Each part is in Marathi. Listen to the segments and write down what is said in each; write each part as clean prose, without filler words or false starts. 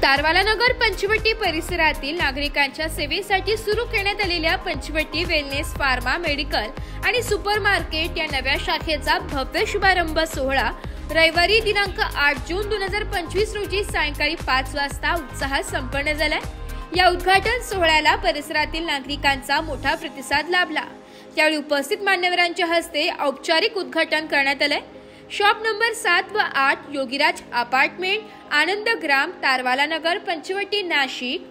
तारवाला नगर पंचवटी परिसरातील नागरिकांच्या सेवेसाठी सुरू करण्यात आलेल्या पंचवटी वेलनेस फार्मा मेडिकल आणि सुपरमार्केट या नव्या शाखेचा भव्य शुभारंभ सोहळा रविवारी दिनांक 8 जून 2025 रोजी सायंकाळी 5 वाजता उत्साहात संपन्न झाला। या उद्घाटन सोहळ्याला परिसरातील नागरिकांचा मोठा प्रतिसाद लाभला। त्यावेळी उपस्थित मान्यवरांच्या हस्ते औपचारिक उद्घाटन करण्यात आले। शॉप नंबर 7 व 8 योगीराज अपार्टमेंट, आनंद ग्राम, तारवाला नगर, पंचवटी, नाशिक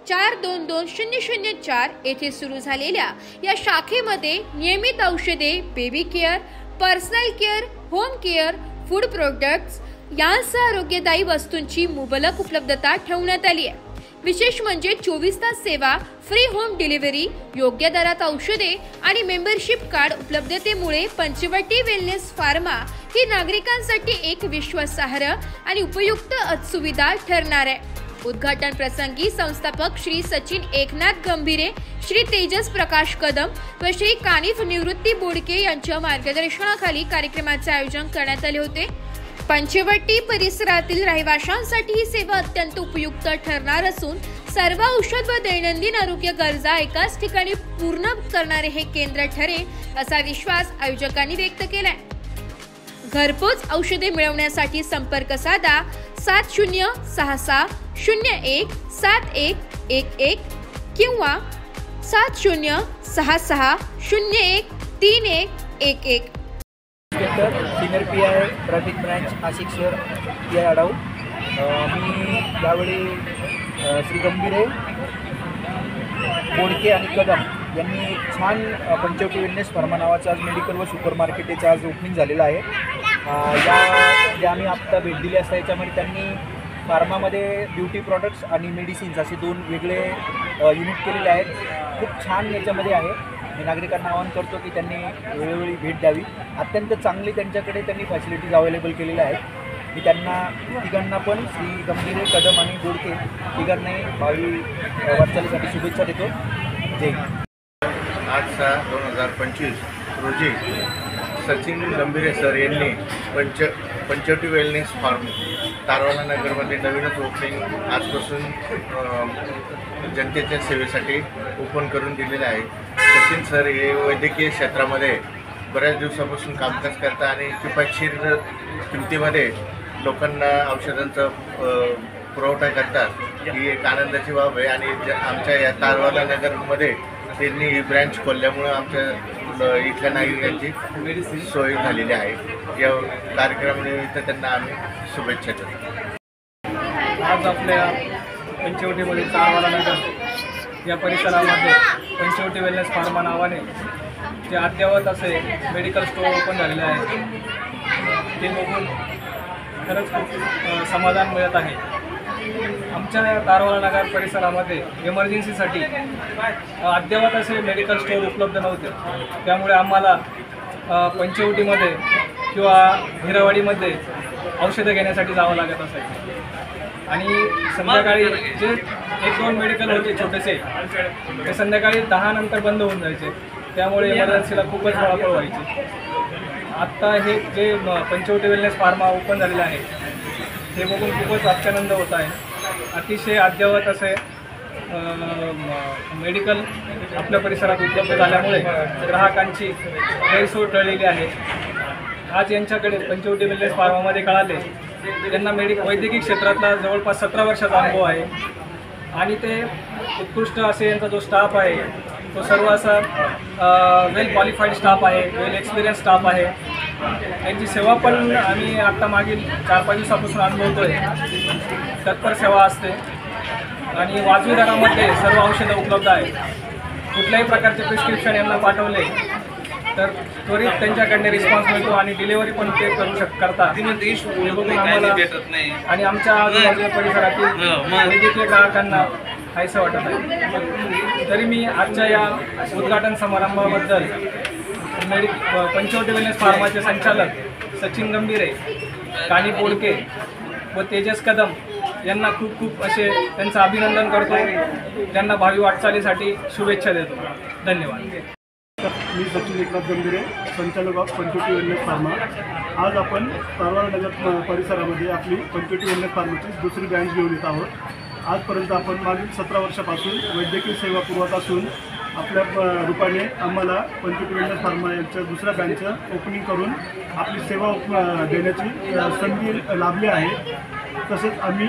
422004 येथे सुरू झालेल्या या शाखेमध्ये नियमित औषधे, baby care, personal care, home care, food products यांसह आरोग्यदायी वस्तूंची मुबलक उपलब्धता ठेवण्यात आली आहे। विशेष म्हणजे 24 तास सेवा, फ्री होम डिलिव्हरी, योग्य दरात औषधे आणि मेंबरशिप कार्ड उपलब्धतेमुळे पंचवटी वेलनेस फार्मा ही नागरिकांसाठी एक विश्वासार्ह आणि उपयुक्त सुविधा ठरणार आहे। उद्घाटन प्रसंगी संस्थापक श्री सचिन एकनाथ गंभीरे, श्री तेजस प्रकाश कदम व श्री कानिफ निवृत्ती बोडके यांच्या मार्गदर्शनाखाली कार्यक्रमाचे आयोजन करण्यात आले होते। पंचवटी परिसरातील रहिवाशांसाठी ही सेवा अत्यंत उपयुक्त ठरणार असून सर्व औषध व दैनंदिन आरोग्य गरजा एकाच ठिकाणी पूर्ण करणारे हे केंद्र ठरेल असा विश्वास आयोजकांनी व्यक्त केलाय। घरपोच औषधे मिळवण्यासाठी संपर्क साधा 7066017111 किंवा 7066013111। Senior PI traffic branch Nashik शहर PI आढाव। मी यावेळी श्री गंभीरे, बोडके आणि कदम यांनी छान पंचवटी वेलनेस फार्मा नावाचं आज मेडिकल व सुपर मार्केटचं आज ओपनिंग झालेलं आहे। जे आम्ही आत्ता भेट दिली असता याच्यामध्ये त्यांनी फार्मामध्ये ब्युटी प्रॉडक्ट्स आणि मेडिसिन्स असे 2 वेगळे युनिट केलेले आहेत। खूप छान याच्यामध्ये आहे। मी नागरिकांना आवाहन करतो की त्यांनी वेळोवेळी भेट द्यावी। अत्यंत चांगली त्यांच्याकडे त्यांनी फॅसिलिटीज अवेलेबल केलेल्या आहेत। मी त्यांना तिघांना पण श्री गंभीरे, कदम आणि बोडके तिघांनाही भावी वाटचालीसाठी शुभेच्छा देतो। जय हिंद। 8/6/2025 रोजी सचिन गंभीरे सर यांनी पंचवटी वेलनेस फार्म तारवाला नगरमध्ये नवीनच ओपनिंग आजपासून जनतेच्या सेवेसाठी ओपन करून दिलेले आहे। सचिन सर हे वैद्यकीय क्षेत्रामध्ये बऱ्याच दिवसापासून कामकाज करतात आणि किफायतशीर किमतीमध्ये लोकांना औषधांचा पुरवठा करतात। ही एक आनंदाची बाब आहे आणि आमच्या या तारवाला नगरमध्ये त्यांनी ही ब्रँच खोलल्यामुळं आमच्या इथल्या नागरिकांची सोय झालेली आहे। या कार्यक्रमानिमित्त त्यांना आम्ही शुभेच्छा देतो। आज आपल्या पंचवटीमध्ये तारवाला नगर या परिसरामध्ये पंचवटी वेलनेस फार्मा नावाने जे अद्ययावत असे मेडिकल स्टोअर ओपन झालेले आहे ते बघून खरंच खूप समाधान मिळत आहे। आमच्या तारवाला नगर परिसरामध्ये इमर्जन्सीसाठी अद्ययावत असे मेडिकल स्टोअर उपलब्ध नव्हते। त्यामुळे आम्हाला पंचवटीमध्ये किंवा हिरावाडीमध्ये औषधं घेण्यासाठी जावं लागत असायचं आणि संध्याकाळी जे 1-2 मेडिकल होते छोटेसे ते संध्याकाळी 10 नंतर बंद होऊन जायचे। त्यामुळे इमर्जन्सीला खूपच पळापळ व्हायची। आत्ता हे जे पंचवटी वेलनेस फार्मा ओपन झालेलं आहे हे बघून खूपच आनंद होत आहे। अतिशय अद्ययावत असे मेडिकल आपल्या परिसरात उपलब्ध झाल्यामुळे ग्राहकांची गैरसोय टळलेली आहे। आज यांच्याकडे पंचवटी वेलनेस फार्मामध्ये कळाले त्यांना वैद्यकीय क्षेत्रातला जवळपास 17 वर्षाचा अनुभव आहे आणि ते उत्कृष्ट असे यांचा जो स्टाफ आहे तो सर्व असा वेल क्वालिफाईड स्टाफ आहे, वेल एक्सपिरियन्स स्टाफ आहे। त्यांची सेवा पण आम्ही आत्ता मागील 4-5 दिवसापासून अनुभवतो आहे। तत्पर सेवा असते आणि वाजवी दरामध्ये सर्व औषधं उपलब्ध आहेत। कुठल्याही प्रकारचे प्रिस्क्रिप्शन यांना पाठवले तर त्वरित त्यांच्याकडे रिस्पॉन्स मिळतो आणि डिलिव्हरी पण ते करतात। हे बघून आम्हाला आणि आमच्या आजूबाजूच्या परिसरातील वैद्यकीय ग्राहकांना काहीसं वाटत आहे। तरी मी आजच्या या उद्घाटन समारंभाबद्दल पंचवटी वेलनेस फार्माचे संचालक सचिन गंभीरे, कानिफ बोडके व तेजस कदम यांना खूप खूप असे त्यांचं अभिनंदन करतो। त्यांना भावी वाटचालीसाठी शुभेच्छा देतो। धन्यवाद। मी सचिन एकनाथ गंभीरे, संचालक ऑफ पंचवटी वेलनेस फार्मा। आज आपण तारवाला नगर परिसरामध्ये आपली पंचवटी वेलनेस फार्माची दुसरी ब्रँच घेऊन येत आहोत। आजपर्यंत आपण मागील 17 वर्षापासून वैद्यकीय सेवा पुरवत असून आपल्या रूपाने आम्हाला पंचवटी वेलनेस फार्मा यांच्या दुसऱ्या ब्रँचचं ओपनिंग करून आपली सेवा देण्याची संधी लाभली आहे। तसेच आम्ही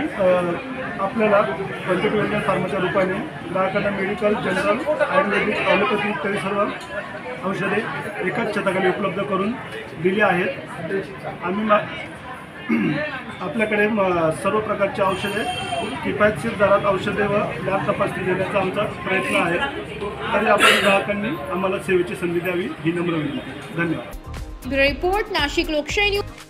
आपल्याला पंचवटी वेलनेस फार्माच्या रूपाने ग्राहकांना मेडिकल, जनरल, आयुर्वेदिक, ॲलोपॅथी इत्यादी सर्व औषधे एकाच छताखाली उपलब्ध करून दिली आहेत। आम्ही आपल्याकडे सर्व प्रकारची औषधे किफायतशीर दरात औषधे व लॅब तपासणी देण्याचा आमचा प्रयत्न आहे। तरी आपण ग्राहकांनी आम्हाला सेवेची संधी द्यावी ही नम्र विनंती। धन्यवाद। ब्युरो रिपोर्ट, नाशिक लोकशाही न्यूज।